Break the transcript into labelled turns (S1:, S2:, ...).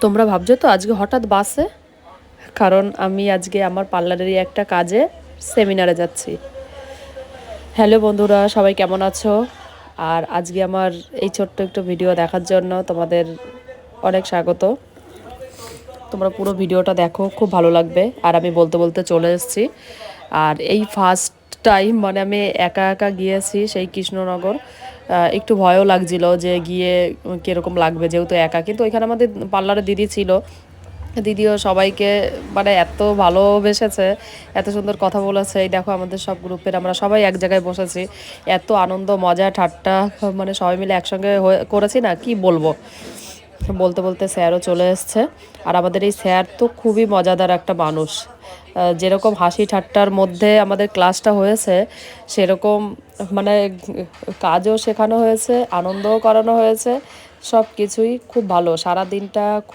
S1: তোমরা ভাবছো তো আজকে হঠাৎ বাসে, কারণ আমি আজকে আমার পার্লারেরই একটা কাজে সেমিনারে যাচ্ছি। হ্যালো বন্ধুরা, সবাই কেমন আছো? আর আজকে আমার এই ছোট্ট একটু ভিডিও দেখার জন্য তোমাদের অনেক স্বাগত। তোমরা পুরো ভিডিওটা দেখো, খুব ভালো লাগবে। আর আমি বলতে বলতে চলে এসেছি। আর এই ফার্স্ট টাইম মানে আমি একা একা গিয়েছি সেই কৃষ্ণনগর। একটু ভয়ও লাগছিল যে গিয়ে কীরকম লাগবে, যেহেতু একা। কিন্তু ওইখানে আমাদের পার্লারে দিদি ছিল, দিদিও সবাইকে মানে এত ভালোবেসেছে, এত সুন্দর কথা বলেছে। এই দেখো আমাদের সব গ্রুপের আমরা সবাই এক জায়গায় বসেছি, এত আনন্দ মজা ঠাট্টা মানে সবাই মিলে একসঙ্গে করেছি না, কি বলবো। বলতে বলতে স্যারও চলে এসছে। আর আমাদের এই স্যার তো খুবই মজাদার একটা মানুষ। যেরকম হাসি ঠাট্টার মধ্যে আমাদের ক্লাসটা হয়েছে, সেরকম মানে কাজও শেখানো হয়েছে, আনন্দও করানো হয়েছে, সব কিছুই খুব ভালো। সারা দিনটা খুব